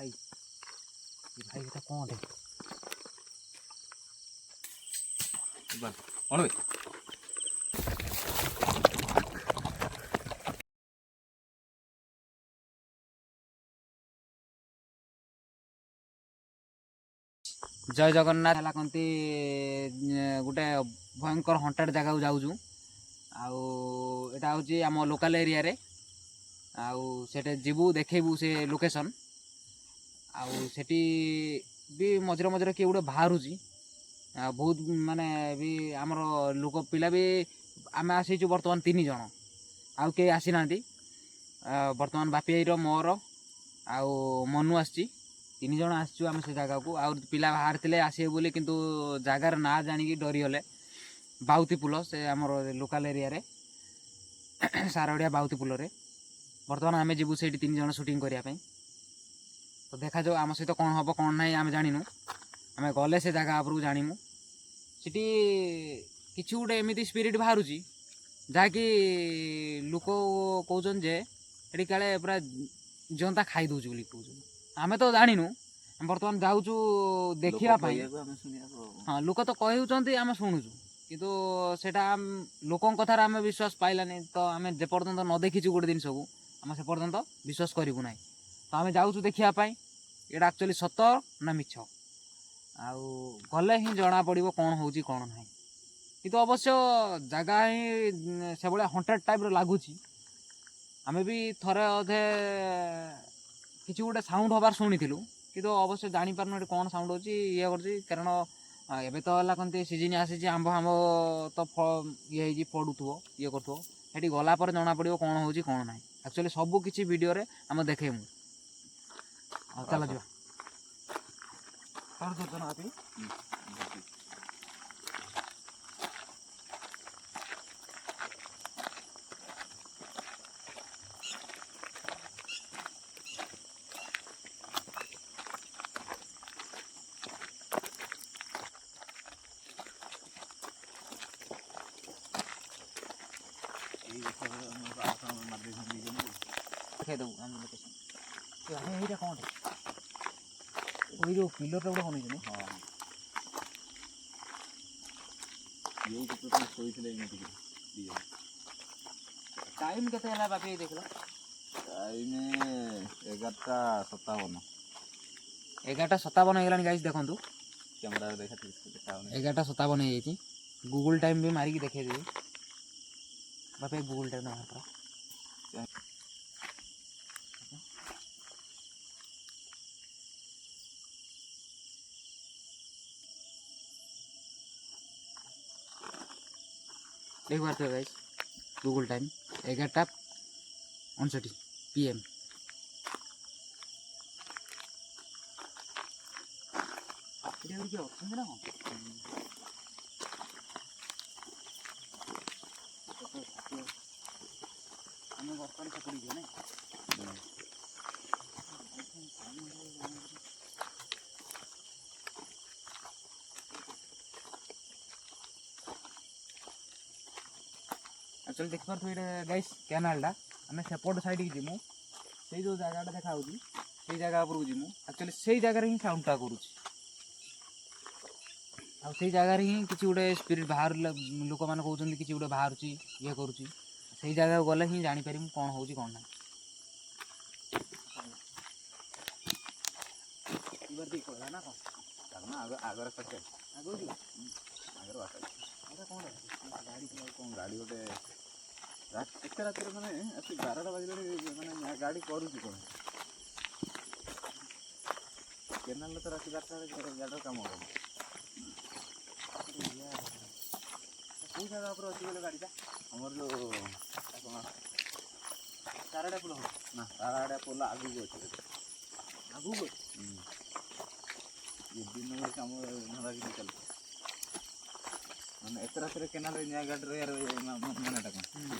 भाई भाई এটা কোন রে बस कौन भाई जय जगन्नाथ है कहती गोटे भयंकर हंटेड जगह जाऊँ आउ यहाँ हूँ आम लोकाल एरिया रे आउ जीवु देखू से लोकेशन आउटी भी मझे मझे किए गोटे बाहर बहुत माने भी आमर लोक पिला भी आम आसीचु बर्तमान 3 जन आउ कई आसी ना बर्तमान बापी भाई मोर आउ मनु आसी 3 जन आसचु आम से जगह को आउ पिला बाहर थे आसवे बोली किंतु जगार ना जानिकी डरीगले बाउती पुल से आमर लोकाल एरिया रे सारड़िया बाउती पुल रे बर्तमान आम जीवु से 3 जन शूटिंग करने तो देखा जाओ आम सहित कौन हम कौन ना आम जानू आम गले से जगह उपरको जानमु सीटी किसी गोटे एमती स्पिरिट बाहर जहाँकि लोक कौन जे ये काले पूरा जनता खाई दौच बोली कौन आम तो जानू बर्तमान जाऊँ देखापी हाँ लोक तो कहते आम शुणुचु कितु सेटा लोक कथार आम विश्वास पाइलानी तो आम जेपर्यंत न देखीचु गोटे जिनस को आम से पर्यंत विश्वास करूँ ना तो आम जाऊँ देखापी ये एक्चुअली सत ना मिछ आउ गले ही जना पड़ो कौन हो कौन ना किंतु अवश्य जगह ही से भाया हंटेड टाइप लगुच आम भी थरे अधे किसी गोटे साउंड हबार शुणीलु किंतु अवश्य जापार कौन साउंड हो कारण एवं तो है कहते सीजन आसी आंब आंब तो ये पड़ुव ये कर गलापर जना पड़ो कौन हो कौन ना एक्चुअली सब किसी वीडियो रे आम देखेमु चल जा कौन जो पिलर गोटे बन टाइम के बापी देख लो टाइम 11:57 11:57 हो गलानी गाइस देखंतु कैमरा देखा 11:57 हो जाइए गूगल टाइम भी मारिकी देखे देवी बापे गूगल टाइम बाहर कर देख Parth guys Google time 11:59 PM ना बर्तमान से पड़ी ना एक्चुअली देख पार्थ ये गाइस कैनाल आम सेपट साइड की जीमु से जो जगह देखा से जगह उपरको जीमु एक्चुअली से जगह ही साउंडटा करुँ से जगह ही किसी गोटे स्पिरिट बाहर लोक मैंने कहते किसी गोटे बाहर ये करुँच से जगह गले ही जापर कौन हो कौन ना गाड़ी गोटे एत रात मैंने 12टा बजे मैंने गाड़ी करुच्ची कौन केनाल तो रात 12टा गाड़ी कम हो कौ जगह पर अच्छी बोले गाड़ी आमर जो ताराड़ा पोल ना ताराड़ा पोल आगू अच्छे आगू ये दिन कम धरा चल मैंने एत रात केनाल गाड़ी मानटा कौन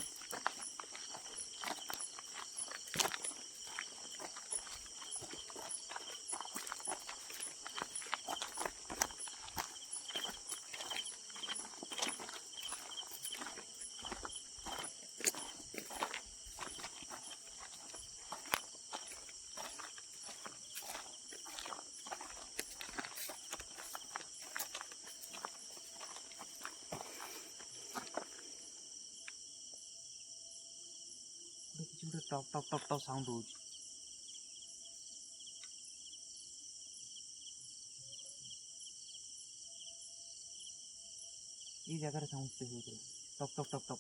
टप टप टप टप साउंड हो जगह साउंड टप टप टप टप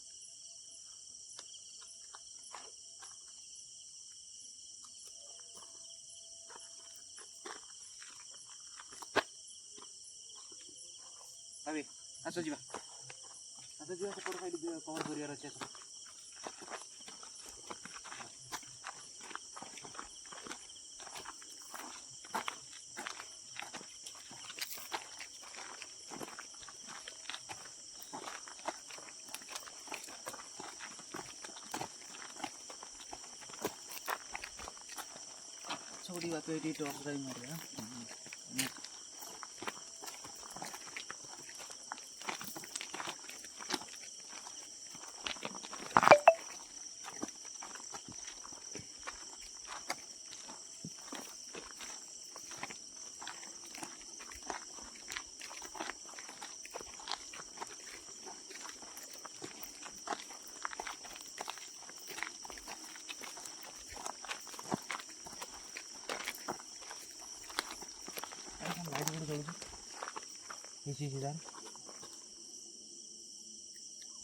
अबे आस जा सेपट साइड कवर कर अच्छे छोड़ी बात ये टॉर्च ड्राइव मारिया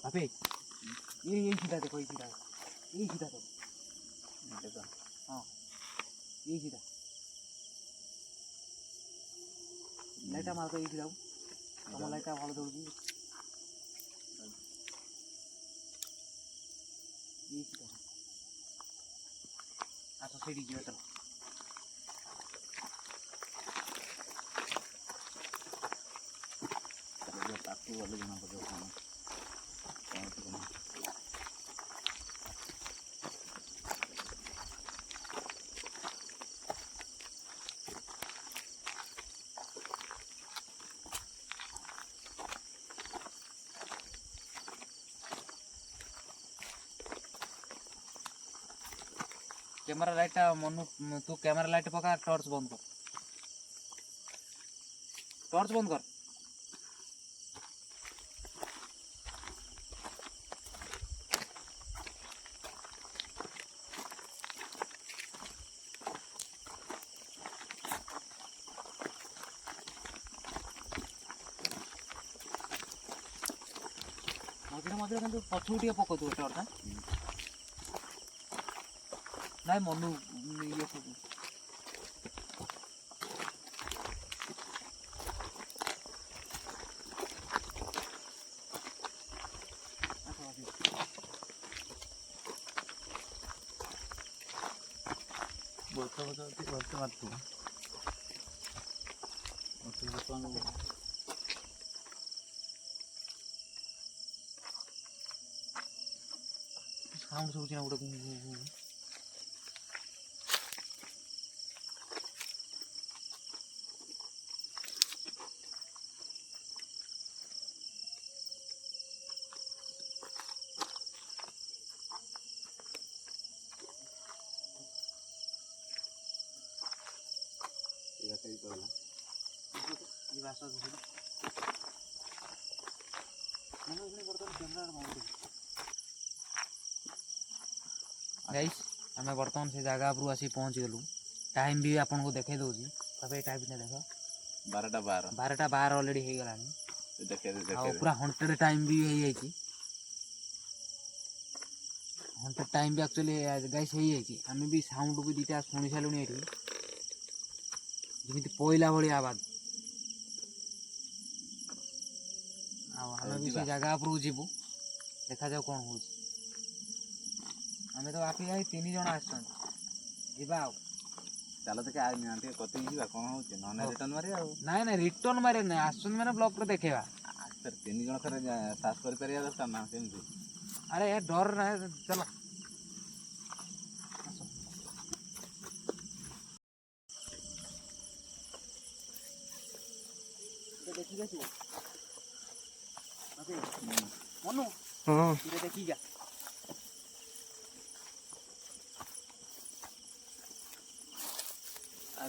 अबे ये सीधा देखो ये सीधा तो हाँ ये सीधा लाइटा मार ये सीधा तुम लाइटा भालो दौड़ी ये सीधा अच्छा सीढ़ी जी चलो वाले जना पड़ेगा खाना कैमरा लाइट मनु तू कैमरा लाइट पका टॉर्च बंद कर मझे मझे कि पछू टे पक टॉर्च हाँ नाई मनु ये सब बोलते मत तू साउंड सब ना गोटे ये बासा गाइस आम बर्तमान से जगह पर आसी पहुँच गलु टाइम भी आपन को देखे दूसरी तब टाइम ने देख 12:12 ऑलरेडी हो गला पूरा हंटेड टाइम भी हंटेड टाइम भी एक्चुअली गाइस आम भी साउंड भी दीटा शुणी सारू ये जमी पईला भाई आवाज आम भी से जगह उपरକୁ जीवु देखा जाओ कौन हो आम तो बापी भाई 3 जन आसवा चलो तो क्या कति कौन हो रिटर्न मारे नाई ना रिटर्न मारे ना आसन मैंने ब्लॉक देखा सर 3 जन थोड़े साहस कर दरकार ना केमती अरे यार डर ना चलो देखी मनु हाँ देखी क्या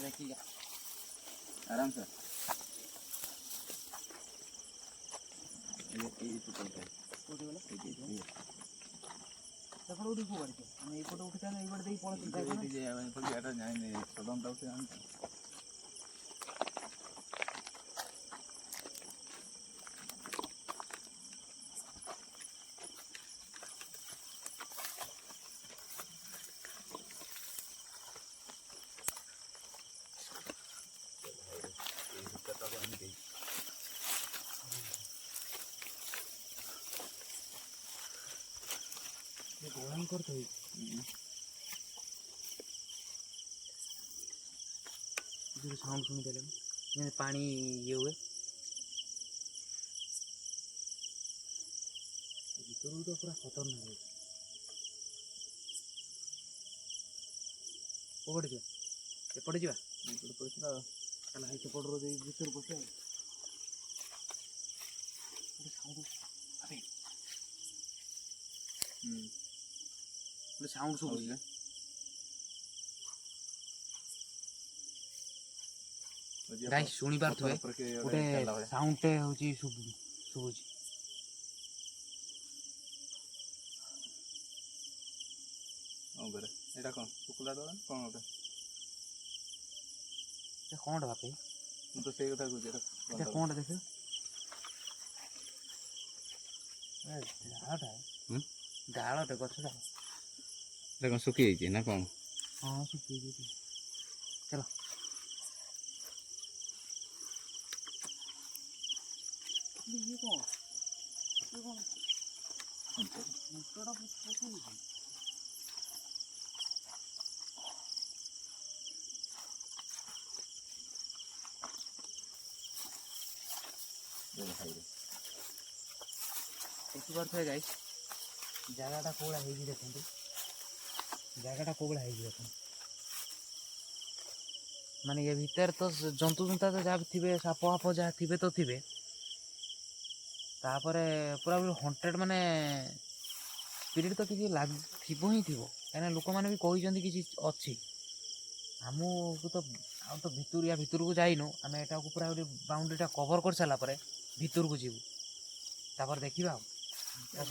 देखिए आराम से ସେପଟେ ଉଠି କୋଉ ବାଡ଼ିଛ ଆମେ ଏଇପଟେ ଉଠିଥାନେ ଏଇପଟେ ଦେଇକି ପଳେଇଥିଲେ ଏଇଠି ଯେ ଆମେ ଏପଟେ ଏଟା ଯାଇନି ସଦନଟା ଉଠି ଜାଣିଛୁ। ଭୟଙ୍କର ତ ସାଉଣ୍ଡ ଶୁଣିଦେଲେ ଯେମିତି ପାଣି ଇଏ ହୁଏ ଭିତରକୁ ତ ପୁରା ଖତରନାକ ହୁଏ। କୋଉପଟେ ଯିବା ଏପଟେ ଯିବା ଏପଟେ ପଡ଼ିଥିଲା ତାହେଲେ ହାଇ ସେପଟରୁ ଦେଇ ଭିତରୁ ପଶିବା ଗୋଟେ ସାଉଣ୍ଡ ଗୋଟେ ସାଉଣ୍ଡ ଶୁଭୁଛି ଗାଈ ଶୁଣି ପାରୁଥିବେ ଗୋଟେ ସାଉଣ୍ଡଟେ ହେଉଛି ଶୁଭୁଛି ଏଇଟା କ'ଣ ଶୁକୁଲା ଦଳ କ'ଣ ଗୋଟେ କ'ଣଟା ବାପି ମୁଁ ତ ସେଇ କଥା କହୁଛି ଏଇଟା କ'ଣଟା ଦେଖିବ ଡାଳଟେ ଗଛଟା ଏଇଟା କ'ଣ ଶୁଖିଯାଇଛି ନା କ'ଣ? ହଁ ଶୁଖିଯାଇଛି ଚାଲ ଇଏ କ'ଣ ଦେଖିପାରୁଥିବେ ଗାଈ ଜାଗାଟା କୋଉ ଭଳିଆ ହେଇଛି ଦେଖନ୍ତୁ ଜାଗାଟା କୋଉ ଭଳିଆ ହେଇଛି ଦେଖନ୍ତୁ ମାନେ ଏ ଭିତରେ ତ ଜନ୍ତୁ ଜୁନ୍ତା ତ ଯାହା ଥିବେ ସାପ ଫାପ ଯାହା ଥିବେ ତ ଥିବେ ତାପରେ ପୁରା ହଣ୍ଟେଡ୍ ମାନେ ସ୍ପିରିଟ୍ ତ କିଛି ଥିବ ହିଁ ଥିବ କାହିଁକିନା ଲୋକମାନେ ବି କହିଛନ୍ତି କିଛି ଅଛି ଆମକୁ ତ ଆଉ ତ ଭିତରକୁ ଯାଇନୁ ଆମେ ଏଟାକୁ ପୁରା ଗୋଟେ ବାଉଣ୍ଡ୍ରିଟା କଭର୍ କରିସାରିଲା ପରେ ଭିତରକୁ ଯିବୁ ତାପରେ ଦେଖିବା ଆଉ ଆସ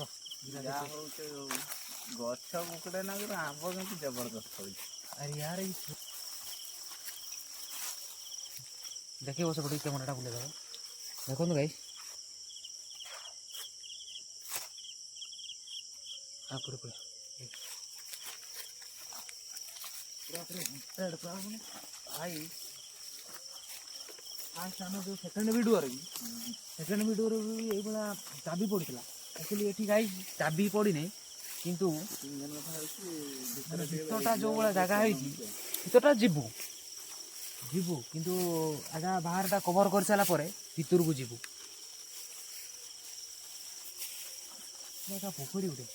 ଗଛ କୁକୁଡ଼ା ନା ଆମ୍ବ କିନ୍ତୁ ଜବରଦସ୍ତ ହେଉଛି ଆରେ ୟାର ଦେଖିବ ସେପଟେ କ୍ୟାମେରାଟା ବୁଲେଇ ଦେବ ଦେଖନ୍ତୁ ଗାଈ ପୁରା ଭାଇ ଫାଷ୍ଟ ଆମେ ଯେଉଁ ସେକେଣ୍ଡ ଭିଡ଼ିଓରେ ବି ଏଇଭଳିଆ ଚାବି ପଡ଼ିଥିଲା ଆକ୍ଚୁଆଲି ଏଠି ଗାଈ ଚାବି ପଡ଼ିନି କିନ୍ତୁ ଭିତରଟା ଯେଉଁ ଭଳିଆ ଜାଗା ହେଇଛି ଭିତରଟା ଯିବୁ କିନ୍ତୁ ଆଗା ବାହାରଟା କଭର୍ କରିସାରିଲା ପରେ ଭିତରକୁ ଯିବୁ ପୋଖରୀ ଗୋଟେ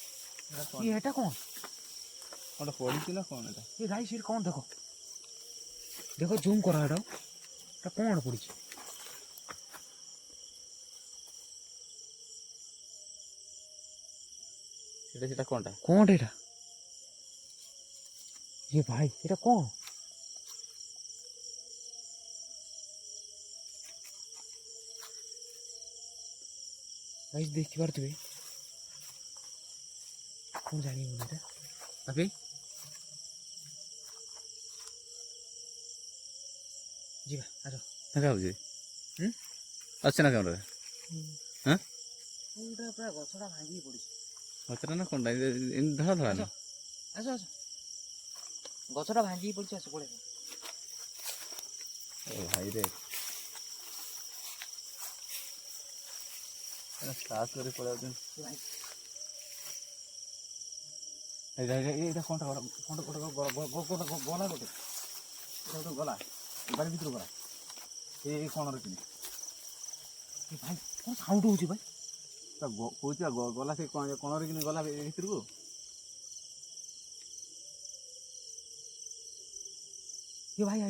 ଏଟା କ'ଣ ପଡ଼ିଛି ନା କ'ଣ ଏଟା ଏ ଗାଈ ସେଠି କ'ଣ ଦେଖ ଜୁମ୍ କର ଏଟା କ'ଣ ପଡ଼ିଛି ସେଟା କ'ଣଟା ଏଇଟା ଏ ଭାଇ ଏଟା କ'ଣ ଗାଈ ଦେଖିପାରୁଥିବେ କ'ଣ ଜାଣିବୁନି ଏଟା ବାପି ଯିବା ଆସ ଦେଖା ହେଉଛି ଅଛି ନା କ୍ୟାମେରା ଏଇଟା ପୁରା ଗଛଟା ଭାଙ୍ଗିକି ପଡ଼ିଛି ଗଛଟା ନା କ'ଣଟା ଏମିତି ଧଳା ଧଳା ନା ଆସ ଗଛଟା ଭାଙ୍ଗିକି ପଡ଼ିଛି ଆସ ପଳେଇ ଭାଇରେ ସାହସ କରି ପଳେଇ ଏଇଟା କ'ଣଟା ଗଲା ଗଲା ଗାଡ଼ି ଭିତରୁ ଗଲା ଏଇ କ'ଣରେ କିଣି ଭାଇ କ'ଣ ସାଉଣ୍ଡ ହେଉଛି ଭାଇ କହୁଛି ଗଲା ସେ କଣରେ କିନି ଗଲା ଭିତରକୁ ଭାଇ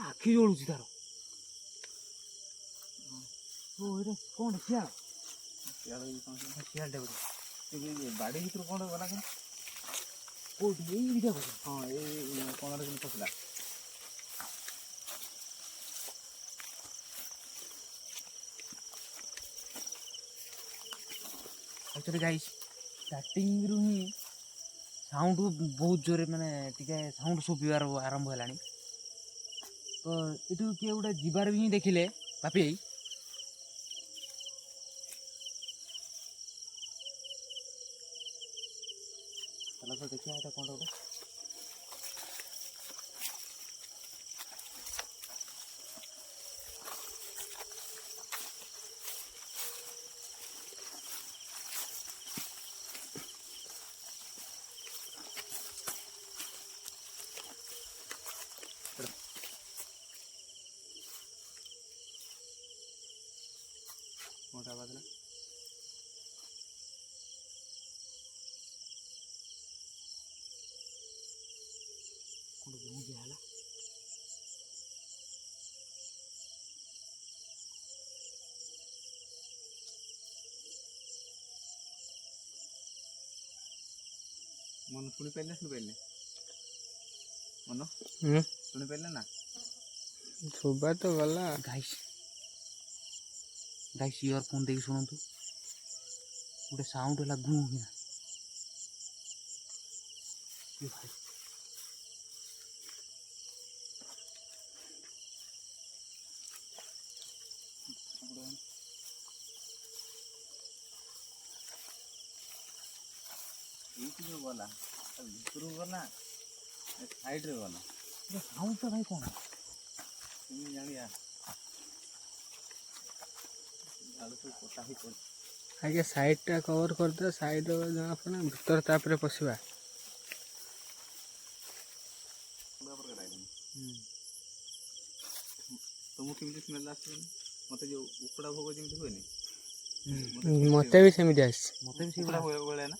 ଆଖି ଜଳୁଛି ତାର ଏଇଟା କ'ଣ ଶିଆଳଟେ ଗୋଟେ ବାଡ଼ି ଭିତରୁ କ'ଣ ଗଲା କି କୋଉଠି ଏଇ ଦିଟା କଥା ହଁ ଏଇ କଣରେ କିନି ପଶିଲା एक्चुअली गाइस स्टार्टिंग रु ही साउंड बहुत जोरे माने टिके साउंड शुभिबार आरंभ हेलानी तो एटू किए गोटे जीवार भी देखिले पापी चलो तो देखिए एटा कोन गोटे मोटा बदला कोन गुंजी हाला मन शुणी पारे मन शुणी पारे ना सुबह तो गला गाइस गाइस इयरफोन देख सुनतु गोटे साउंड है गु कि भाई ये जो गला भितर गला साइड रे गला साउंड तो भाई कौन तुम जानिया आलू सब कोटा ही पड़ आगे साइड टा कवर कर दे साइड जहाँ पर भीतर तापरे पशिबा पूरा पर कराई तुमको केमती स्मेल आसबे मते जो उकड़ा भोग जेमती होय नि मते भी सेमिति आस मते भी उकड़ा सेगुड़ा होय बोले ना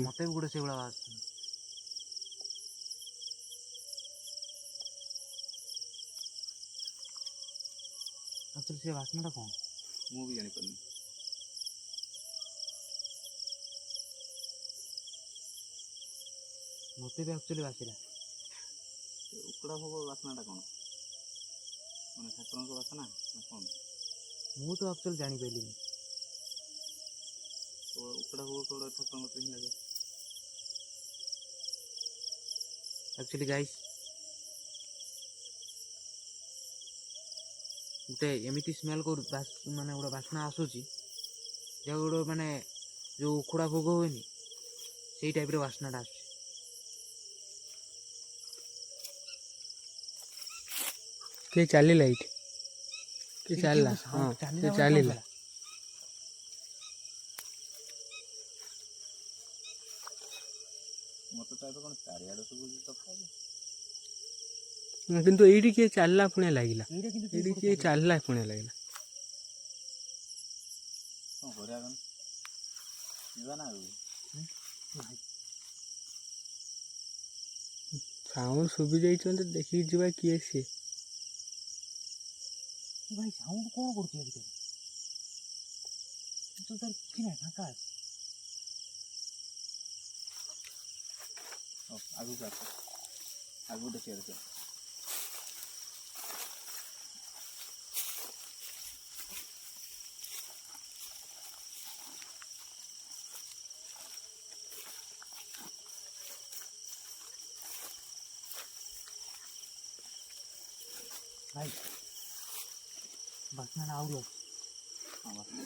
मते भी गोटे सेगुड़ा बात एक्चुअली से वासनाटा कौन मु भी जानि परनी मते भी एक्चुअली वासिला उकड़ा भोग वासनाटा कोन माने ठाकुरन को वासना ना कोन मु तो एक्चुअली जानी पाइली तो उकड़ा भोग कोड़ ठाकुरन को ही लगे एक्चुअली गाइस गोटे एमती स्मेल कर माने गोटे बास्ना आसूची जहाँ गोटे माने जो उखुड़ा भोग हुए से टाइप बास्नाटा आस के चलिला इट के चलला हां के चलिला मते तो कोन चारियाडो सब तो किंतु एडी के चलला पुणे लागिला एटा किंतु एडी के चलला पुणे लागिला कोन होरा गन जीवा ना साउंड सुबि जाई छन देखि जीवा किए से भाई साउंड कौन करती है भीतर तो तार कि ना फाका आगु का आगु देखिए देखिए भाई बास्ना आउरो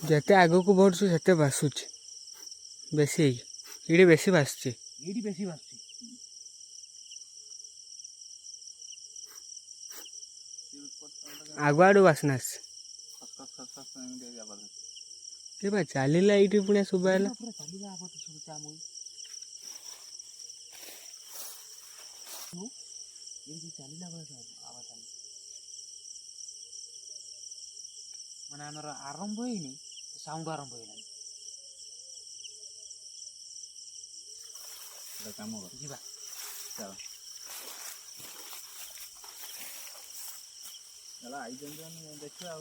जते आगो को बढ़छु सेते बासुछ बेसी इडे बेसी बासछि एडी बेसी बासची आगुआडू बासना खस एमती जाबार के बा चलिला इटी पुणे सुबायला पूरा चलीला आबत सब चामुई नो एडी चलीला बस आबत माने हमर आरंभ होइनी साउंड आरंभ होइला काम कर जीवा चल चला आई जंदे हम देखियो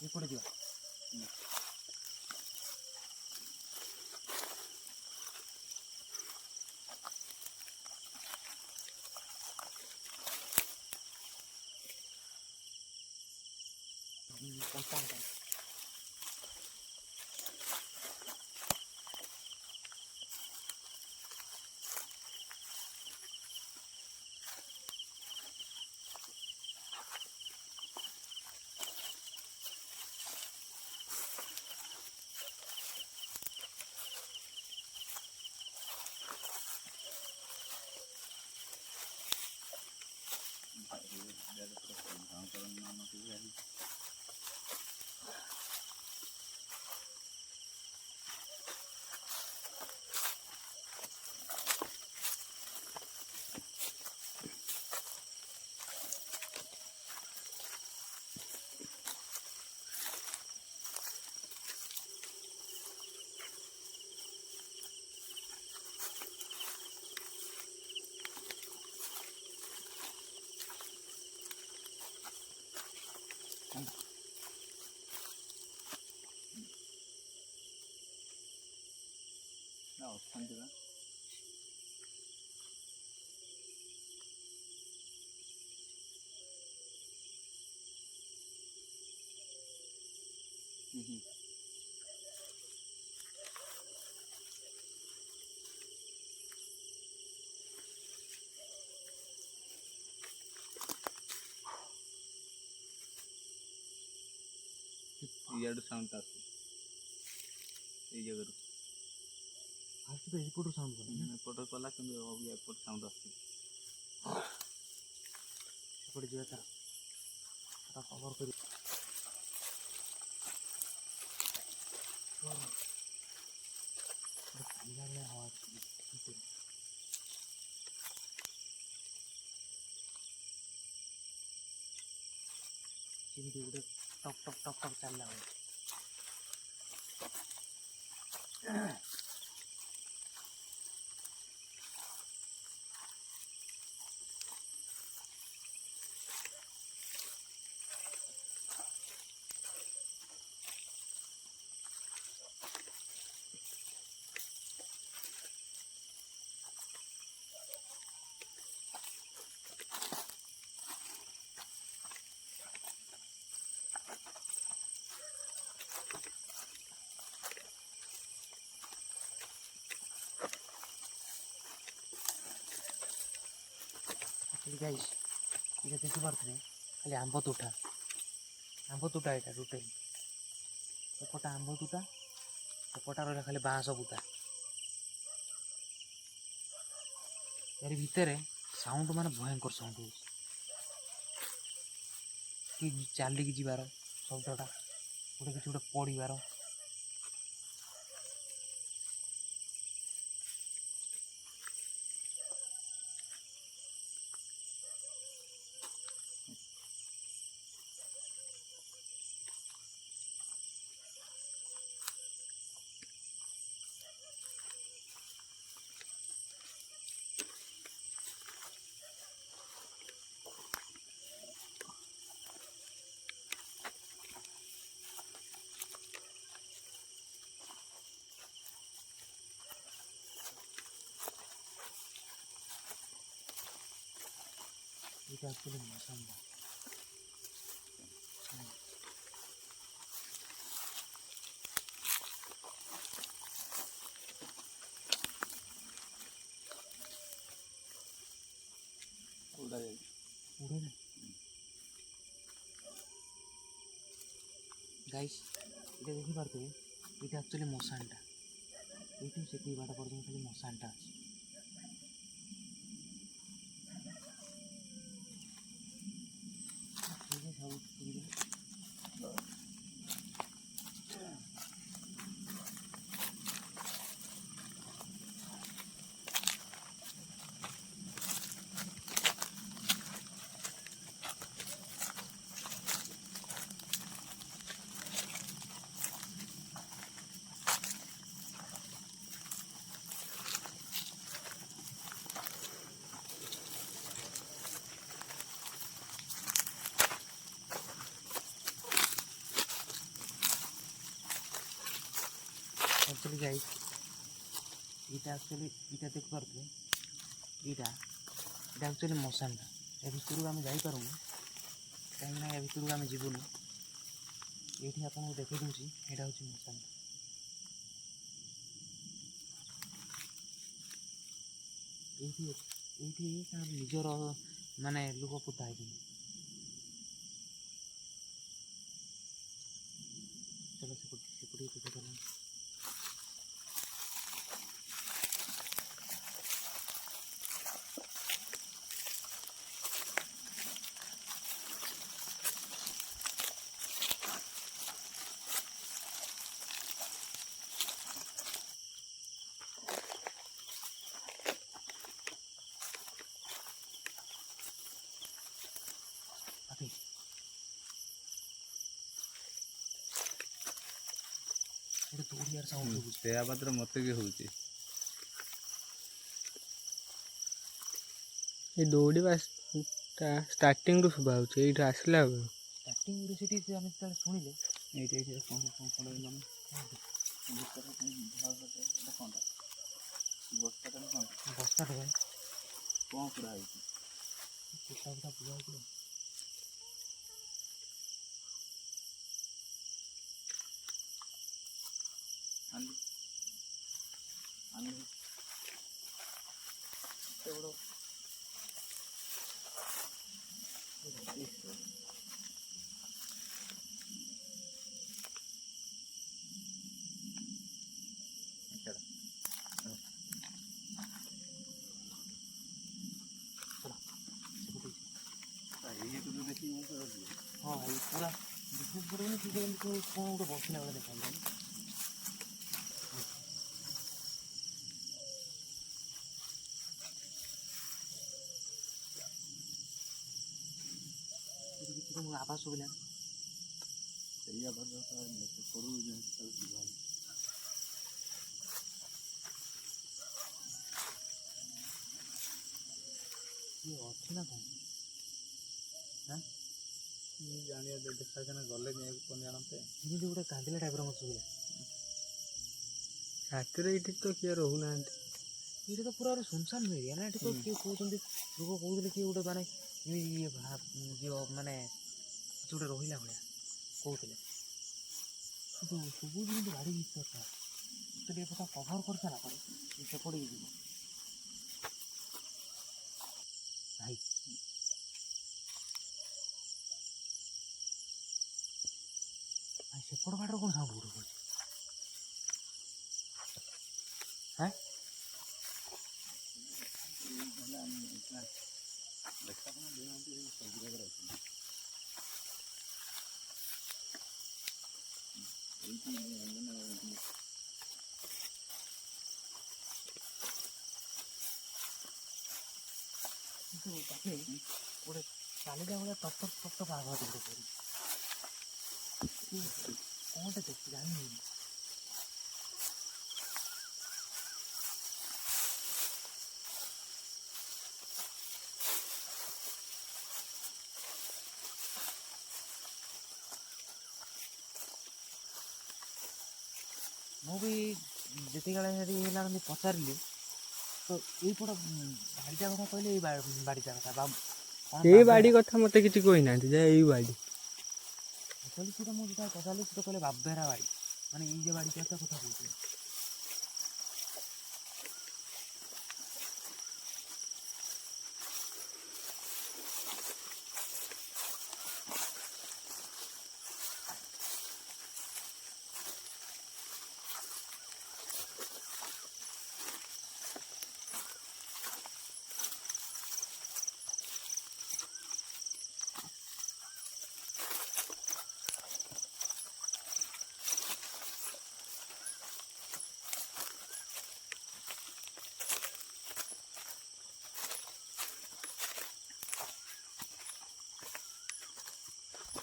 ये पड़े जीवा ନା ଅଛନ୍ତି ବା ଇଆଡ଼ୁ ସାଉଣ୍ଡ ଆସୁଛି ଏଇ ଜାଗାରୁ ଫାଷ୍ଟ ତ ଏପଟୁ ସାଉଣ୍ଡ କଲା ଏପଟ କଲା କିନ୍ତୁ ଏପଟ ସାଉଣ୍ଡ ଆସୁଛି ସେପଟେ ଯିବା ତାର କଭର କରି ଯେମିତି ଗୋଟେ ଟକ୍ ଟକ୍ ଟକ୍ ଟକ୍ ଚାଲିଲା ଭଳି गाइस ये देखि पारे खाली आंब तोटा एटा टोटल एपटा आंब तोटा एपटा रहा खाली बाँस बुता यार भितर साउंड माने भयंकर साउंड हो चलिकी जीवार शब्दटा गोटे किसी गोटे पड़ार এটা আসলে মশাম্বা উড়ে না গাইস এটা দেখি পারবে এটা অ্যাকচুয়ালি মশানটা এইটু সেটি বাটা পর্যন্ত খালি মশানটা আছে एक्चुअली गाइस এটা एक्चुअली এটা দেখি পারবে এটা एक्चुअली मशानटा ए भितर आम जापर कहीं ए भितर आम जीवन ଏଇଠି ଆପଣଙ୍କୁ ଦେଖେଇ ଦେଉଛି, ଏଇଟା ହେଉଛି ମଶାଣି। ଏଇଠି ଏଇଠି ତାର ନିଜର ମାନେ ଲୋକ ପୋତା ହେଇଛନ୍ତି। ଚାଲ ସେପଟେ ଦେଖେ ଚାଲ। ଆରେ ଗୋଟେ ଦୌଡ଼ିଆର ସାଉଣ୍ଡ ଶୁଭୁଛି। ସେୟା ମାତ୍ର ମୋତେ ବି ହେଉଛି। ଏ ଦୌଡ଼ିବା ଷ୍ଟାର୍ଟିଂରୁ ଶୁଭା ହେଉଛି, ଏଇଠି ଆସିଲା ଆଉ ଷ୍ଟାର୍ଟିଂରୁ ସେଠି ଆମେ ଯେତେବେଳେ ଶୁଣିଲେ ଏଇଠି ଏଇଠି କ'ଣ ମାନେ ଭିତରେ କ'ଣଟା ବସ୍ତାଟା କ'ଣ ବସ୍ତାଟେ ଭାଇ କ'ଣ ପୁରା ହେଇଛି। କୁଟା ଫୁଟା ପୁରା ହେଇଥିଲା। ଆଣିଲି ଆଣିଲି ଏତେ ବଡ଼ ଦେଖିକି ମୁଁ ତ ହଁ ଭାଇ ପୁରା ବିଶେଷ କରିବନି କି ଯେମିତି କ'ଣ ଗୋଟେ ବସିଲା ବେଳେ ଦେଖାଯାଏ। ମୁଁ ଆବାଜ ଶୁଭିଲା ସେଇ ଆବାଜ କରୁ ଯିବା। କିଏ ଅଛି ନା କ'ଣ? ଜାଣିବା ଦେଖା ଗଲେ କ'ଣ ଜାଣନ୍ତେ। ଯେମିତି ଗୋଟେ କାନ୍ଦିଲା ଟାଇପ୍ର ମୋତେ ଶୁଭିଲା। ରାତିରେ ଏଇଠି ତ କିଏ ରହୁନାହାନ୍ତି। ଏଇଟା ତ ପୁରା ସୁନସାନ ଏରିଆ ନା। ଏଠି ତ କିଏ କହୁଛନ୍ତି, ଲୋକ କହୁଥିଲେ କିଏ ଗୋଟେ ମାନେ ଇଏ ମାନେ କିଛି ଗୋଟେ ରହିଲା ଭଳିଆ କହୁଥିଲେ। କିନ୍ତୁ ସବୁ ଯେମିତି ଗାଡ଼ି ଭିତରଟା ଟିକେ କଥା କଭର କରିସାରିଲା ପରେ ସେପଡ଼ିକି ଯିବ ଭାଇ। ସେପଟ ବାଟରେ କ'ଣ ସାଉଣ୍ଡ ଗୋଟେ କରୁଛି? ହଁ କିନ୍ତୁ ତାକେ ଗୋଟେ ଚାଲିଲା ଭଳିଆ ଟପ୍ ଟପ୍ ଆବାଜ ଗୋଟେ କରୁଛି। କ'ଣଟା ଦେଖି ଜାଣିନି। ମୁଁ ବି ଯେତିକିବେଳେ ସେଠି ହେଲା ପଚାରିଲି ତ ଏଇପଟ ବାଡ଼ିଟା କଥା କହିଲେ, ଏଇ ବାଡ଼ିଟା କଥା ଏଇ ବାଡ଼ି କଥା ମୋତେ କିଛି କହିନାହାନ୍ତି ଯେ ଏଇ ବାଡ଼ି କହିଲି। ସେଟା ମୁଁ ଯେତେବେଳେ ପଚାରିଲି ସେଟା କହିଲେ ବାବେରା ବାଡ଼ି, ମାନେ ଏଇ ଯେ ବାଡ଼ିଟା କଥା କହୁଥିଲେ।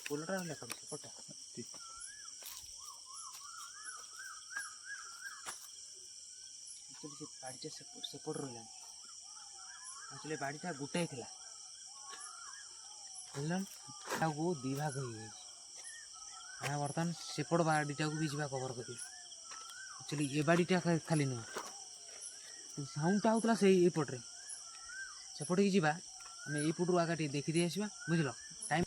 ପୋଲଟା ରହିଲା କ'ଣ ସେପଟା ସେ ବାଡ଼ିଟା ସେପଟ ରହିଲାନି। ଆସିଲେ ବାଡ଼ିଟା ଗୋଟାଏ ଥିଲା ବୁଝିଲ, ତାକୁ ଦୁଇ ଭାଗ ହେଇଯାଇଛି। ଆମେ ବର୍ତ୍ତମାନ ସେପଟ ବାଡ଼ିଟାକୁ ବି ଯିବା କଭର କରିବି। ଆକ୍ଚୁଆଲି ଏ ବାଡ଼ିଟା ଖାଲି ନୁହଁ, ସାଉଣ୍ଡଟା ହେଉଥିଲା ସେଇ ଏଇପଟରେ। ସେପଟିକି ଯିବା, ଆମେ ଏଇପଟରୁ ଆଗ ଟିକେ ଦେଖିଦେଇ ଆସିବା ବୁଝିଲ। ଟାଇମ୍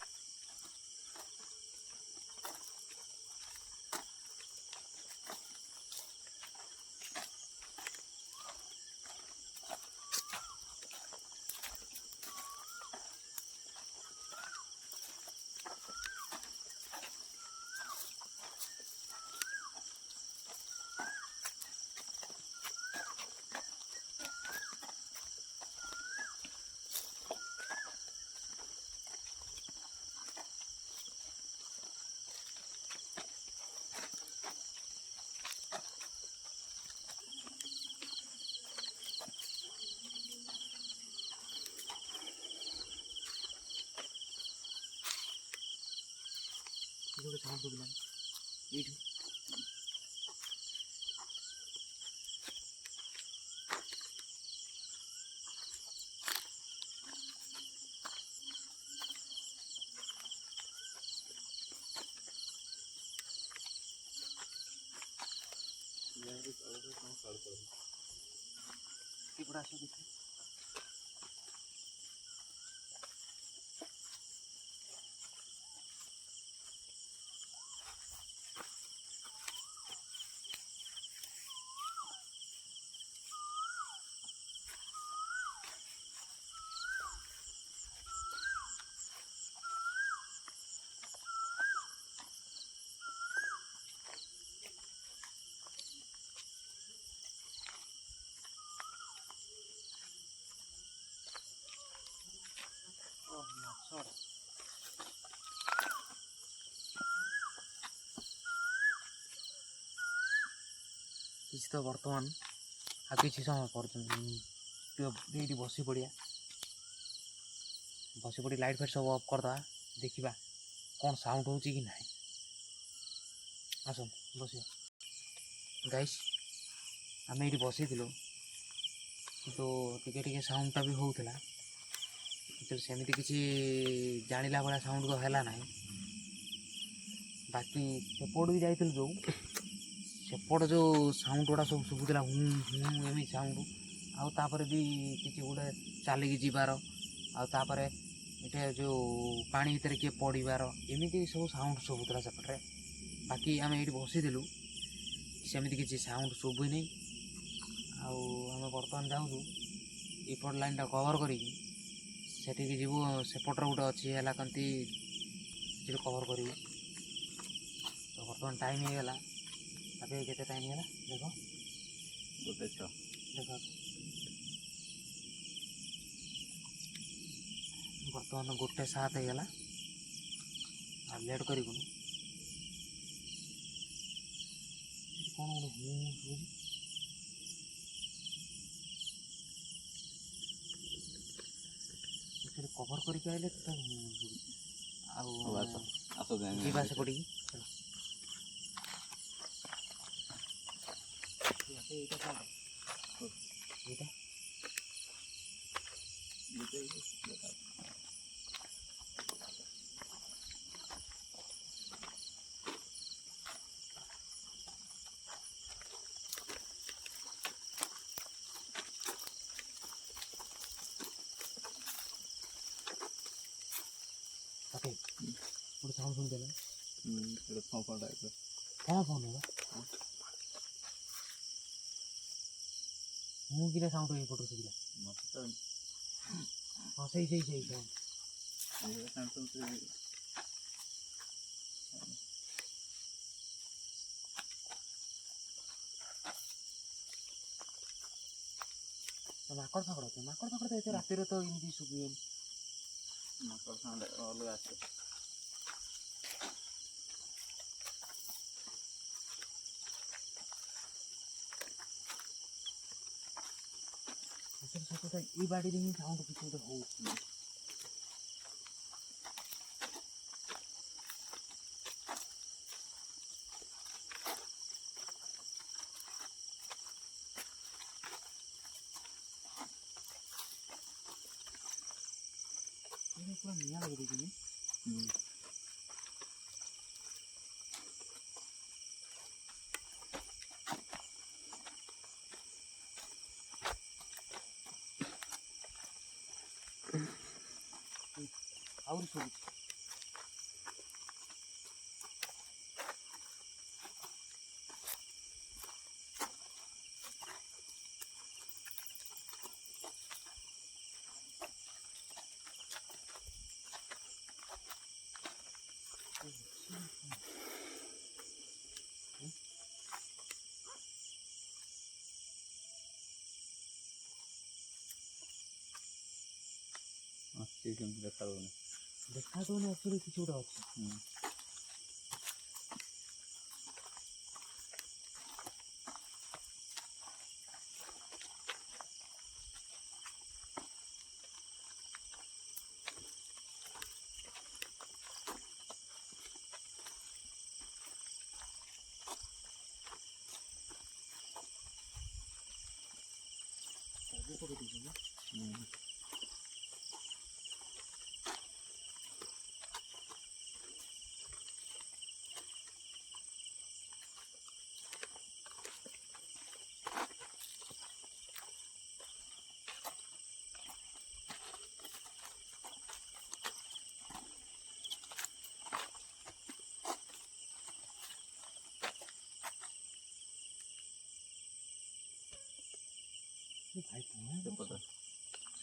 ଗୋଟେ ସାଉଣ୍ଡ ଶୁଭିଲାନି ଏଇଠୁ। ଏପଟେ ଆସ ଦେଖ। କିଛି ତ ବର୍ତ୍ତମାନ ଆଉ କିଛି ସମୟ ପର୍ଯ୍ୟନ୍ତ ଏଇଠି ବସି ପଡ଼ିଆ, ବସି ପଡ଼ି ଲାଇଟ୍ ଫାଇଟ୍ ସବୁ ଅଫ୍ କରିଦେବା, ଦେଖିବା କ'ଣ ସାଉଣ୍ଡ ହେଉଛି କି ନାହିଁ। ଆସନ୍ତୁ ବସିବା। ଗାଇସ୍, ଆମେ ଏଇଠି ବସିଥିଲୁ କିନ୍ତୁ ଟିକେ ଟିକେ ସାଉଣ୍ଡଟା ବି ହେଉଥିଲା, କିନ୍ତୁ ସେମିତି କିଛି ଜାଣିଲା ଭଳିଆ ସାଉଣ୍ଡ ତ ହେଲା ନାହିଁ। ବାକି ସେପଟ ବି ଯାଇଥିଲୁ ଯେଉଁ, ସେପଟ ଯେଉଁ ସାଉଣ୍ଡ ଗୁଡ଼ା ସବୁ ଶୁଭୁଥିଲା, ହୁଁ ହୁଁ ଏମିତି ସାଉଣ୍ଡ, ଆଉ ତାପରେ ବି କିଛି ଗୋଟେ ଚାଲିକି ଯିବାର, ଆଉ ତାପରେ ଏଠି ଯେଉଁ ପାଣି ଭିତରେ କିଏ ପଡ଼ିବାର, ଏମିତି ସବୁ ସାଉଣ୍ଡ ଶୁଭୁଥିଲା ସେପଟରେ। ବାକି ଆମେ ଏଇଠି ବସିଥିଲୁ, ସେମିତି କିଛି ସାଉଣ୍ଡ ଶୁଭୁନି। ଆଉ ଆମେ ବର୍ତ୍ତମାନ ଯାଉଛୁ ଏପଟ ଲାଇନ୍ଟା କଭର୍ କରିକି ସେଠିକି ଯିବୁ। ସେପଟର ଗୋଟେ ଅଛି ହେଲା କନ୍ତି ସେଠି କଭର୍ କରିବୁ। ତ ବର୍ତ୍ତମାନ ଟାଇମ୍ ହେଇଗଲା, ତାପରେ କେତେ ଟାଇମ୍ ହେଲା ଦେଖ, 1:06 ଦେଖ ବର୍ତ୍ତମାନ 1:07 ହେଇଗଲା। ଆଉ ଲେଟ୍ କରିବୁନି। କ'ଣ ଗୋଟେ ଶୁଭୁଛି, ସେଠି କଭର୍ କରିକି ଆଇଲେ ଆଉ ଆସ ଯିବା ସେପଟିକି। ଏଇଟା କ'ଣ ଏଇଟା ଓକେ ଗୋଟେ ସାଉଣ୍ଡ ଶୁଣିଦେଲା। କ'ଣ ଫୋନ୍ ହେଲା ମୁଁ କିରେ ସାଉଣ୍ଡ ଏଇପଟରୁ ଶୁଭିଲା। ହଁ ସେଇ ସାଉଣ୍ଡ। ମାଙ୍କଡ଼ ଫାଙ୍କଡ଼ ଅଛି, ମାଙ୍କଡ଼ ଫାଙ୍କଡ଼ ତ ଏତେ ରାତିରେ ତ ଏମିତି ଶୁଭିବେନି। ମାଙ୍କଡ଼ ସାଉଣ୍ଡ ଅଲଗା ଆସେ। ସତ ଏଇ ବାଡ଼ିରେ ହିଁ ସାଉଣ୍ଡ କିଛି ଗୋଟେ ହଉଛି। ପୁରା ନିଆଁ ଲଗେଇ ଦେଇଛନ୍ତି। ଆହୁରି ଶୁଭୁଛି। କେମିତି ଦେଖାଯାଉନି। ଦେଖାଯାଉନି ଆକ୍ଚୁଆଲି କିଛି ଗୋଟେ ଅଛି। ସେପଟେ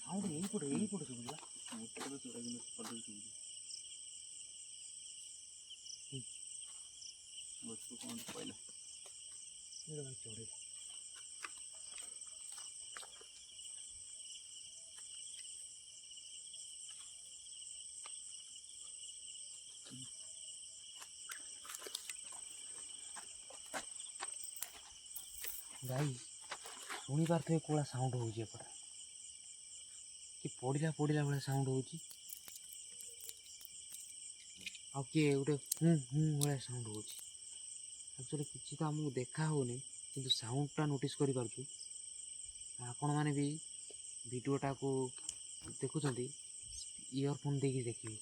ସାଉଣ୍ଡ ଏଇପଟେ ଶୁଭିଲା। ଏପଟେ ଚୋରା କିନ୍ତୁ ସେପଟେ ଶୁଭୁଛି। ଗଛକୁ କ'ଣ କହିଲା ଭାଇ ଚଢ଼େଇଲା। ଭାଇ ଶୁଣି ପାରୁଥିବେ କୋଉଟା ସାଉଣ୍ଡ ହଉଛି ଏପଟେ, କି ପଡ଼ିଲା ଭଳିଆ ସାଉଣ୍ଡ ହଉଛି, ଆଉ କିଏ ଗୋଟେ ଭଳିଆ ସାଉଣ୍ଡ ହଉଛି। ଆକ୍ଚୁଆଲି କିଛି ତ ଆମକୁ ଦେଖା ହଉନି କିନ୍ତୁ ସାଉଣ୍ଡଟା ନୋଟିସ୍ କରିପାରୁଛୁ। ଆପଣମାନେ ବି ଭିଡ଼ିଓଟାକୁ ଦେଖୁଛନ୍ତି ଇୟରଫୋନ୍ ଦେଇକି ଦେଖିବେ।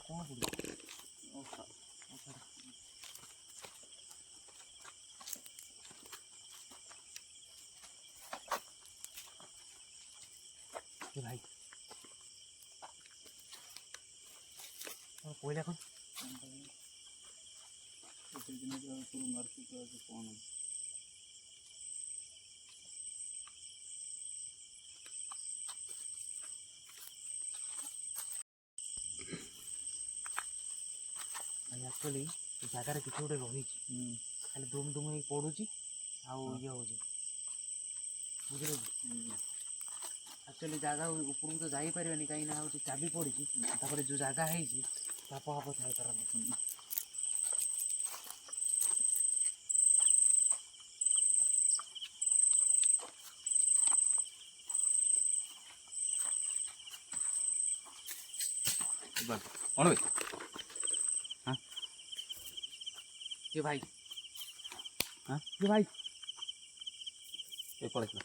କ'ଣ ଭାଇ ପଇଲା କ'ଣ ମାରୁଛି ତ କ'ଣ ଆକ୍ଚୁଆଲି ଏ ଜାଗାରେ କିଛି ଗୋଟେ ରହିଛି, ଖାଲି ଦୁମ୍ ଦୁମ୍ ହେଇକି ପଡ଼ୁଛି ଆଉ ଇଏ ହେଉଛି, ବୁଝିଲେ କି? ଆକ୍ଚୁଆଲି ଜାଗା ଉପରକୁ ତ ଯାଇପାରିବାନି କାହିଁକିନା ହେଉଛି ଚାବି ପଡ଼ିଛି, ତାପରେ ଯେଉଁ ଜାଗା ହେଇଛି ସାପ ଫାପ ଥାଇପାରନ୍ତି। କ'ଣ ଭାଇ ये भाई हाँ? ये भाई ଏ ପଳେଇଥିଲା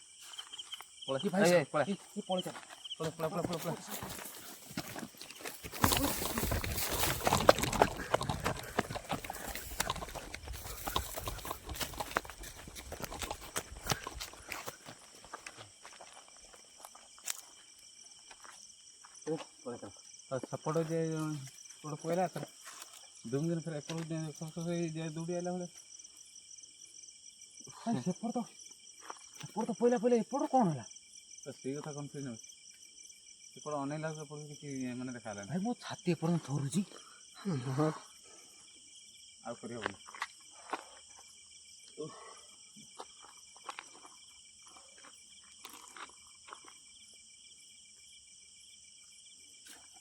ये भाई ये पड़ा ये पड़े चल ପଳା ସେପଟ ଯେ ଗୋଟେ କହିଲା ଏଥର ଦୁଇ ଦିନ ଫେର ଏପଟକୁ ଦୌଡ଼ି ଆଇଲା ବେଳେ ସେପଟ ତ ପଇଲା ଏପଟ କ'ଣ ହେଲା ତ ସେଇ କଥା କନଫ୍ୟୁଜ୍ ହେଉଛି। ସେପଟ ଅନେଇଲା ସେପଟକୁ କିଛି ମାନେ ଦେଖା ହେଲାନି। ଭାଇ ମୋ ଛାତି ଏପର୍ଯ୍ୟନ୍ତ ଥରୁଛି। ଆଉ କରିହେବନି।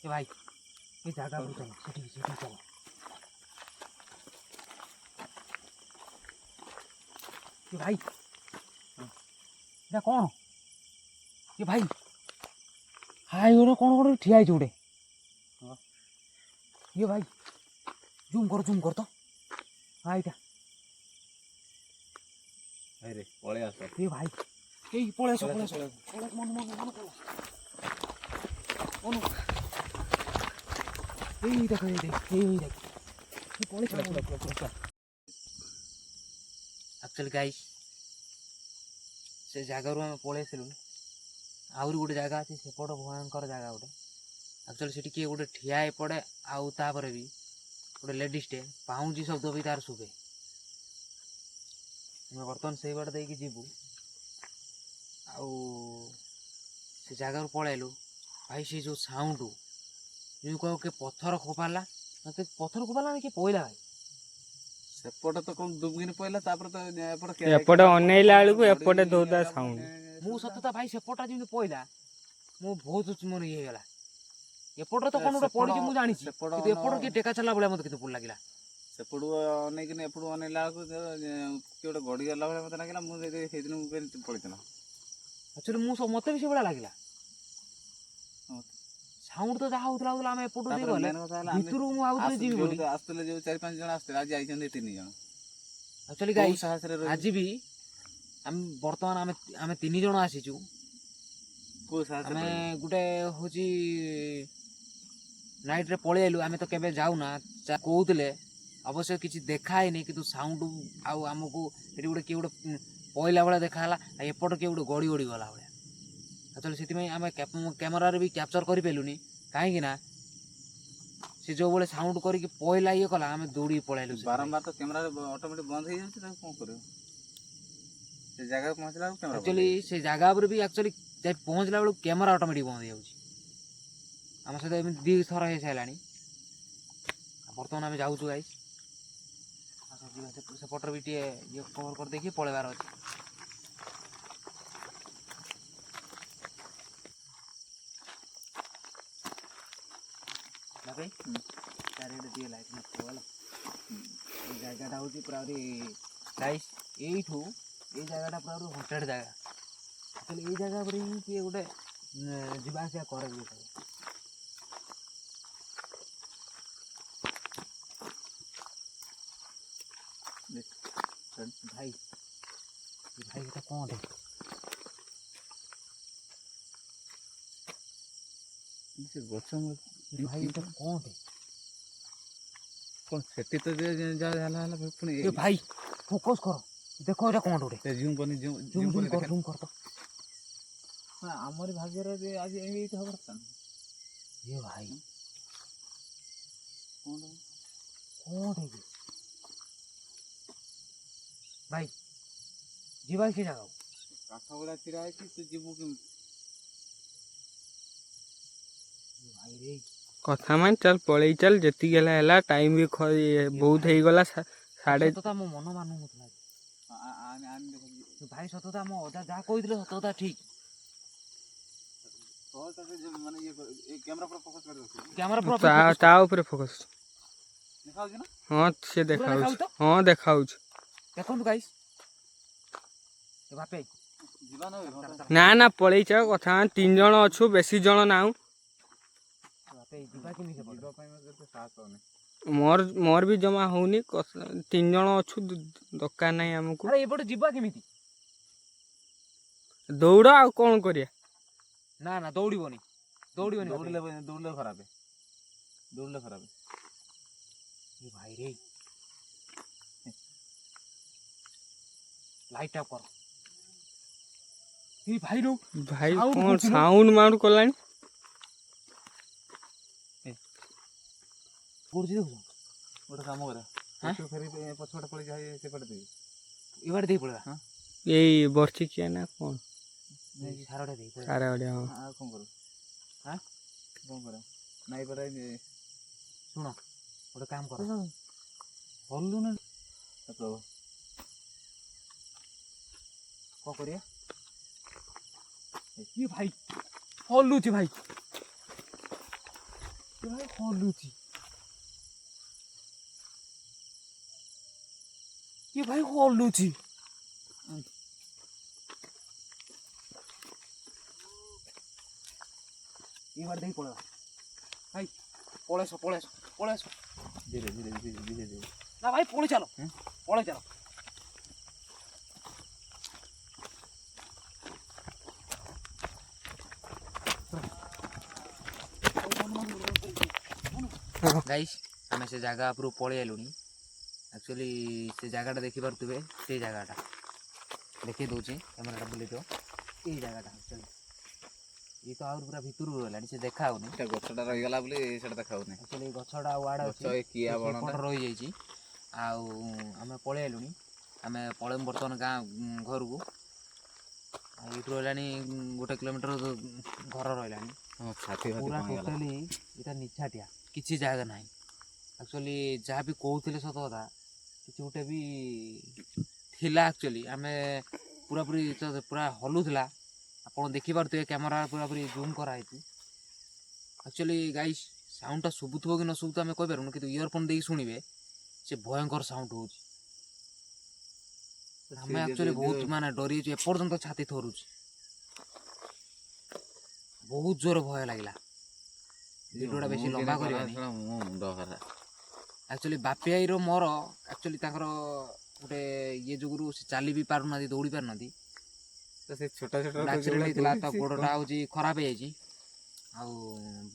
ए भाई ये जगह पर चलो सेठी चलो ये भाई এটা କ'ଣ ଏ ଭାଇ ହାଇ ଗୋଟେ କ'ଣ ଠିଆ ହେଇଛି ଗୋଟେ ଇଏ ଭାଇ ଜୁମ୍ କର ତ ହଁ ଏଇଟା ଭାଇରେ ପଳେଇ ଆସ ଏ ଭାଇ ଏଇ ପଳେଇ ଆସ ମନ ଏଇ ଦେଖ ପଳେଇ ଆକ୍ଚୁଆଲି ଗାଇସ୍ ସେ ଜାଗାରୁ ଆମେ ପଳେଇ ଆସିଲୁ। ଆହୁରି ଗୋଟେ ଜାଗା ଅଛି ସେପଟ ଭୟଙ୍କର ଜାଗା ଗୋଟେ। ଆକ୍ଚୁଆଲି ସେଠି କିଏ ଗୋଟେ ଠିଆ ହେଇ ପଡ଼େ ଆଉ ତାପରେ ବି ଗୋଟେ ଲେଡ଼ିସ୍ଟେ ପାଉଁଜି ଶବ୍ଦ ବି ତାର ଶୁଭେ। ଆମେ ବର୍ତ୍ତମାନ ସେଇ ବାଟ ଦେଇକି ଯିବୁ ଆଉ ସେ ଜାଗାରୁ ପଳେଇଲୁ। ଭାଇ ସେ ଯେଉଁ ସାଉଣ୍ଡ ଯେଉଁ କହିବ କିଏ ପଥର ଖୋପାଡ଼ିଲା କିଏ ପଇଲା ଭାଇ ସେପଟେ ତ କ'ଣ ଦୁମକିନି ପଇଲା ତାପରେ ତ ଏପଟେ ଅନେଇଲା ବେଳକୁ ଏପଟେ ଦୌଡ଼ା ସାଉଣ୍ଡ। ମୁଁ ସତତା ଭାଇ ସେପଟଟା ଯେମିତି ପଇଲା ମୁଁ ବହୁତ ମୋର ଇଏ ହେଇଗଲା। ଏପଟରେ ତ କ'ଣ ଗୋଟେ ପଡ଼ିଛି ମୁଁ ଜାଣିଛି କିନ୍ତୁ ଏପଟ କିଏ ଟେକା ଚାଲିଲା ଭଳିଆ ମୋତେ କିନ୍ତୁ ଭଲ ଲାଗିଲା। ସେପଟୁ ଅନେଇକିନି ଏପଟୁ ଅନେଇଲା ବେଳକୁ କିଏ ଗୋଟେ ଗଡ଼ି ଗଲା ଭଳିଆ ମୋତେ ଲାଗିଲା। ମୁଁ ସେଇଦିନ ପଳେଇଥିଲା। ଆକ୍ଚୁଆଲି ମୋତେ ବି ସେଇଭଳିଆ ଲାଗିଲା। ସାଉଣ୍ଡ ତ ଯାହା ହଉଥିଲା ହଉଥିଲା ଆମେ ଏପଟୁ ଦେଇ ତାପରେ ଗଲେ main କଥା ହେଲା ଆମେ ଭିତରକୁ ମୁଁ ଭାବୁଥିଲି ଯିବି ବୋଲି ଆସୁଥିଲେ ଯୋଉ 4-5 ଜଣ ଆସୁଥିଲେ ଆଜି ଆଇଛନ୍ତି 3 ଜଣ। ଆକ୍ଚୁଆଲି କୋଉ ଗାଇସ୍ ସାହସରେ ରହିବେ? ଆଜି ବି ଆମେ ବର୍ତ୍ତମାନ ଆମେ 3 ଜଣ ଆସିଛୁ। କୋଉ ସାହସରେ ଆମେ ରହିବେ? ଗୋଟେ ହଉଛି ନାଇଟ୍ରେ ପଳେଇ ଆଇଲୁ। ଆମେ ତ କେବେ ଯାଉନା କହୁଥିଲେ ଅବଶ୍ୟ କିଛି ଦେଖା ହେଇନି କିନ୍ତୁ ସାଉଣ୍ଡ ଆଉ ଆମକୁ ଏଠି ଗୋଟେ କିଏ ଗୋଟେ ପଇଲା ଭଳିଆ ଦେଖା ହେଲା ଆଉ ଏପଟ କିଏ ଗୋଟେ ଗଡ଼ି ଗଡ଼ି ଗଲା ଭଳିଆ। ଆକ୍ଚୁଆଲି ସେଥିପାଇଁ ଆମେ କ୍ୟାମେରାରେ ବି କ୍ୟାପଚର କରିପାରିଲୁନି କାହିଁକି ନା ସେ ଯେଉଁଭଳି ସାଉଣ୍ଡ କରିକି ପଇଲା ଇଏ କଲା ଆମେ ଦୌଡ଼ିକି ପଳାଇଲୁ। ବାରମ୍ବାର ତ କ୍ୟାମେରା ଅଟୋମେଟିକ ବନ୍ଦ ହେଇଯାଉଛି ତାକୁ କଣ କରିବ? ସେ ଜାଗାକୁ ପହଞ୍ଚିଲା ବେଳକୁ କ୍ୟାମେରା ବନ୍ଦ ଆକ୍ଚୁଆଲି ହେଇଯାଉଛି। ସେ ଜାଗା ଉପରେ ବି ଆକ୍ଚୁଆଲି ଯାଇ ପହଞ୍ଚିଲା ବେଳକୁ କ୍ୟାମେରା ଅଟୋମେଟିକ ବନ୍ଦ ହେଇଯାଉଛି। ଆମ ସହିତ ଏମିତି 2 ଥର ହେଇସାରିଲାଣି। ବର୍ତ୍ତମାନ ଆମେ ଯାଉଛୁ ଗାଇସ୍। ସେପଟରେ ବି ଟିକେ ଇଏ କଭର କରିଦେଇକି ପଳେଇବାର ଅଛି। ଭାଇ ଚାରିଆଡ଼େ ଟିକେ ଲାଇଟ୍ ନଥିବ ହେଲା। ଏଇ ଜାଗାଟା ହେଉଛି ପୁରା ଗାଇସ୍ ଏଇଠୁ ଏଇ ଜାଗାଟା ପୁରା ହଣ୍ଟେଡ଼ ଜାଗା। ତାହେଲେ ଏଇ ଜାଗା ଉପରେ ହିଁ କିଏ ଗୋଟେ ଯିବା ଆସିବା କରେ ବି। ଭାଇ ଭାଇ ଏଟା କ'ଣ ସେ ଗଛ ଭାଇ ଏଟା କ'ଣ କଣ ସେଠି ତ ଯାହା ହେଲା ପୁଣି ଏ ଭାଇ ଫୋକସ୍ କର ଦେଖ ଏଇଟା କ'ଣ ଗୋଟେ ଜୁମ୍ କରି ଜୁମ୍ କର ଜୁମ୍ କର ତ। ଆମରି ଭାଗ୍ୟରେ ଯେ ଆଜି ଏମିତି ହବାର କଥା। ଏ ଭାଇ କ'ଣ ଭାଇ ଯିବା ସେ ଜାଗାକୁ। କାଠ ଗୁଡ଼ା ଛିଡ଼ା ହେଇଛି ତୁ ଯିବୁ କେମିତି? ଭାଇ ରେ କଥା ମାନେ ଚାଲ ପଳେଇ ଚାଲ ଯେତିକି ହେଲା ହେଲା ଟାଇମ୍ ବି ବହୁତ ହେଇଗଲା ସାଢ଼େ ସତତା ମୋ ମନ ମାନୁନଥିଲା। ଭାଇ ସତତା ମୋ ଅଜା ଯାହା କହିଥିଲେ ସତତା ଠିକ୍। କ୍ୟାମେରା ତା ଉପରେ ଫୋକସ୍। ହଁ ସେ ଦେଖାଉଛି। ହଁ ଦେଖାଉଛି। ଦେଖନ୍ତୁ ଗାଇସ୍ ବାପେ ନା ନା ପଳେଇ ଚାଲ କଥା 3 ଜଣ ଅଛୁ ବେଶୀ ଜଣ ନାହୁଁ। ମୋର ବି ଜମା ହଉନି 3 ଜଣ ଅଛୁ ଦରକାର ନାହିଁ ଆମକୁ। ଆରେ ଏପଟେ ଯିବା କେମିତି? ଦୌଡ଼ ଆଉ କ'ଣ କରିବା? ନା ନା ଦୌଡ଼ିବନି ଦୌଡ଼ିଲେ ଖରାପ। ଭାଇ ରେ ଲାଇଟ୍ ଅଫ୍ କର। ଭାଇ କ'ଣ ସାଉଣ୍ଡ ମାଉଣ୍ଡ କଲାଣି? ଗୋଟେ କାମ କର ପଛପଟେ ପଳେଇ ଯାଇ ସେପଟେ ଦେବି ଏବାଟେ ଦେଇ ପଳେଇବା। ଏଇ ବର୍ଷିକିଆ ନା କ'ଣ ସାରଟା ଦେଇ ପଳେଇବା। ସାରା ବଢ଼ିଆ। ହଁ ଆଉ କ'ଣ କରୁ? କ'ଣ କର ନାଇଁ ପରା ଶୁଣ ଗୋଟେ କାମ କର ହଲୁ ନା ପ୍ରଭୁ କ'ଣ କରିବା? ଭାଇ ହଲୁଛି ଭାଇ ହଲୁଛି ଭାଇ ହଲୁଛି। ଏବାଟେ ଦେଇ ପଳେଇବା। ଭାଇ ପଳେଇସ ଧୀରେ ନା ଭାଇ ପଳେଇ ଚାଲ ପଳେଇ ଚାଲ। ଗାଇସ୍ ଆମେ ସେ ଜାଗା ଉପରକୁ ପଳେଇ ଆଇଲୁଣି। ଆକ୍ଚୁଆଲି ସେ ଜାଗାଟା ଦେଖିପାରୁଥିବେ ସେଇ ଜାଗାଟା ଦେଖେଇ ଦେଉଛି କ୍ୟାମେରାଟା ବୁଲେଇଥିବ। ଏଇ ଜାଗାଟା ଆକ୍ଚୁଆଲି ଇଏ ତ ଆହୁରି ପୁରା ଭିତରକୁ ରହିଲାଣି ସେ ଦେଖା ହେଉନି। ଗଛଟା ରହିଗଲା ବୋଲି ସେଟା ଦେଖାଉନି। ଆକ୍ଚୁଆଲି ଗଛଟା ୱାର୍ଡ଼ ଅଛି ସେପଟ ରହିଯାଇଛି। ଆଉ ଆମେ ପଳେଇ ଆଇଲୁଣି। ଆମେ ପଳେଇବୁ ବର୍ତ୍ତମାନ ଗାଁ ଘରକୁ। ଆଉ ଏଇଠୁ ରହିଲାଣି 1 କିଲୋମିଟର ଘର ରହିଲାଣି। ପୁରା ଟୋଟାଲି ଏଇଟା ନିଛାଟିଆ କିଛି ଜାଗା ନାହିଁ। ଆକ୍ଚୁଆଲି ଯାହା ବି କହୁଥିଲେ ସତ କଥା କିଛି ଗୋଟେ ବି ଥିଲା। ଆକ୍ଚୁଆଲି ଆମେ ପୁରା ହଲୁଥିଲା। ଆପଣ ଦେଖିପାରୁଥିବେ କ୍ୟାମେରା ପୁରାପୁରି ଜୁମ୍ କରାହେଇଛି। ଆକ୍ଚୁଆଲି ଗାଇସ୍ ସାଉଣ୍ଡଟା ଶୁଭୁଥିବ କି ନ ଶୁଭୁଥିବ ଆମେ କହିପାରୁନୁ କିନ୍ତୁ ଇୟରଫୋନ୍ ଦେଇକି ଶୁଣିବେ ସେ ଭୟଙ୍କର ସାଉଣ୍ଡ ହେଉଛି। ଆମେ ଆକ୍ଚୁଆଲି ବହୁତ ମାନେ ଡରିଯାଇଛୁ ଏପର୍ଯ୍ୟନ୍ତ ଛାତି ଥରୁଛି। ବହୁତ ଜୋର ଭୟ ଲାଗିଲା। ଭିଡ଼ିଓଟା ବେଶୀ ଲମ୍ବା କରିବାନି। ମୋ ମୁଣ୍ଡ ଖରାପ। ଆକ୍ଚୁଆଲି ବାପି ଭାଇର ମୋର ଆକ୍ଚୁଆଲି ତାଙ୍କର ଗୋଟେ ଇଏ ଯୋଗୁରୁ ସେ ଚାଲି ବି ପାରୁନାହାନ୍ତି, ଦୌଡ଼ି ପାରୁନାହାନ୍ତି। ତ ସେ ଛୋଟ ଛୋଟ ଆକ୍ସିଡେଣ୍ଟ ହେଇଥିଲା, ତା ଗୋଡ଼ଟା ହେଉଛି ଖରାପ ହେଇଯାଇଛି। ଆଉ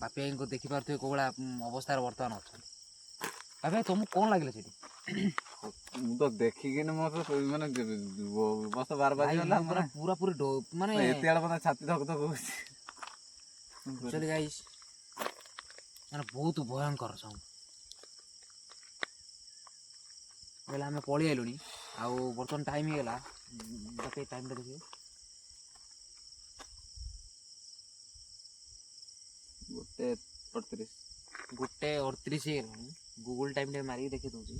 ବାପି ଭାଇଙ୍କୁ ଦେଖିପାରୁଥିବେ କେଉଁ ଭଳିଆ ଅବସ୍ଥାରେ ବର୍ତ୍ତମାନ ଅଛନ୍ତି। ବାପି ଭାଇ ତମକୁ କ'ଣ ଲାଗିଲା ସେଠି? ମୁଁ ତ ଦେଖିକିନି ମୋର ମାନେ ବସ 12 ବାଜିଗଲା ପୁରା ପୁରାପୁରି ମାନେ ଏତେ ଆଡେ ମାନେ ଛାତି ଧକ ଧକ ହଉଛି। ଆକ୍ଚୁଆଲି ଗାଇସ୍ ମାନେ ବହୁତ ଭୟଙ୍କର ସାଉଣ୍ଡ। ବୋଇଲେ ଆମେ ପଳେଇ ଆଇଲୁଣି। ଆଉ ବର୍ତ୍ତମାନ ଟାଇମ୍ ହେଇଗଲା, ବାପି ଟାଇମ୍ଟା ଦେଖିବେ 1:38। 1:38 ହେଇଗଲାଣି। ଗୁଗୁଲ୍ ଟାଇମ୍ ଟିକେ ମାରିକି ଦେଖି ଦେଉଛି।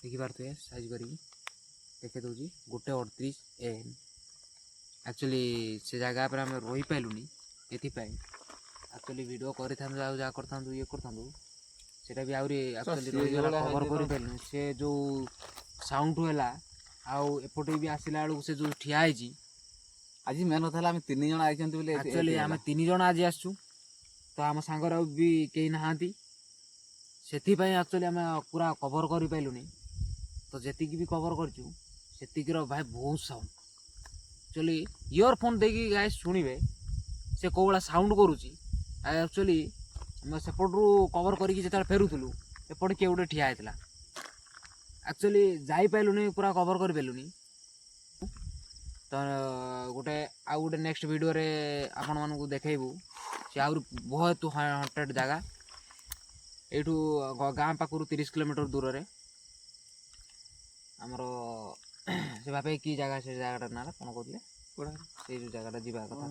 ଦେଖିପାରୁଥିବେ ସାଇଜ୍ କରିକି ଦେଖି ଦେଉଛି 1:38 AM। ଆକ୍ଚୁଆଲି ସେ ଜାଗା ଉପରେ ଆମେ ରହିପାରିଲୁନି, ଏଥିପାଇଁ ଆକ୍ଚୁଆଲି ଭିଡ଼ିଓ କରିଥାନ୍ତୁ, ଆଉ ଯାହା କରିଥାନ୍ତୁ ଇଏ କରିଥାନ୍ତୁ, ସେଇଟା ବି ଆହୁରି ଆକ୍ଚୁଆଲି ରହିଗଲା, କଭର୍ କରିପାରିଲୁନି। ସେ ଯେଉଁ ସାଉଣ୍ଡ ହେଲା ଆଉ ଏପଟେ ବି ଆସିଲା ବେଳକୁ ସେ ଯେଉଁ ଠିଆ ହେଇଛି। ଆଜି ମେନ୍ କଥା ହେଲା ଆମେ 3 ଜଣ ଆଇଛନ୍ତି ବୋଲି ଆକ୍ଚୁଆଲି ଆମେ 3 ଜଣ ଆଜି ଆସିଛୁ, ତ ଆମ ସାଙ୍ଗରେ ଆଉ ବି କେହି ନାହାନ୍ତି। ସେଥିପାଇଁ ଆକ୍ଚୁଆଲି ଆମେ ପୁରା କଭର୍ କରିପାରିଲୁନି। ତ ଯେତିକି ବି କଭର୍ କରିଛୁ ସେତିକିର ଭାଇ ବହୁତ ସାଉଣ୍ଡ। ଆକ୍ଚୁଆଲି ଇୟର ଫୋନ୍ ଦେଇକି ଗାଈ ଶୁଣିବେ ସେ କେଉଁ ଭଳିଆ ସାଉଣ୍ଡ କରୁଛି। ଆକ୍ଚୁଆଲି ଆମେ ସେପଟରୁ କଭର୍ କରିକି ଯେତେବେଳେ ଫେରୁଥିଲୁ, ଏପଟେ କିଏ ଗୋଟେ ଠିଆ ହେଇଥିଲା। ଆକ୍ଚୁଆଲି ଯାଇପାରିଲୁନି, ପୁରା କଭର୍ କରିପାରିଲୁନି। ତ ଆଉ ଗୋଟେ ନେକ୍ସଟ ଭିଡ଼ିଓରେ ଆପଣମାନଙ୍କୁ ଦେଖେଇବୁ। ସେ ଆହୁରି ବହୁତ ହଣ୍ଟେଡ୍ ଜାଗା, ଏଇଠୁ ଗାଁ ପାଖରୁ 30 କିଲୋମିଟର ଦୂରରେ। ଆମର ସେ ବାପି କି ଜାଗା, ସେ ଜାଗାଟା ନାଁ କ'ଣ କହୁଥିଲେ? ସେଇ ଯେଉଁ ଜାଗାଟା ଯିବା କଥା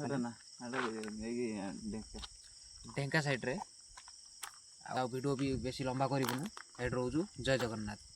ଢେଙ୍କା ସାଇଡ଼୍ରେ। ଆଉ ଭିଡ଼ିଓ ବି ବେଶୀ ଲମ୍ବା କରିବୁନି, ସାଇଡ଼୍ ରହୁଛୁ। ଜୟ ଜଗନ୍ନାଥ।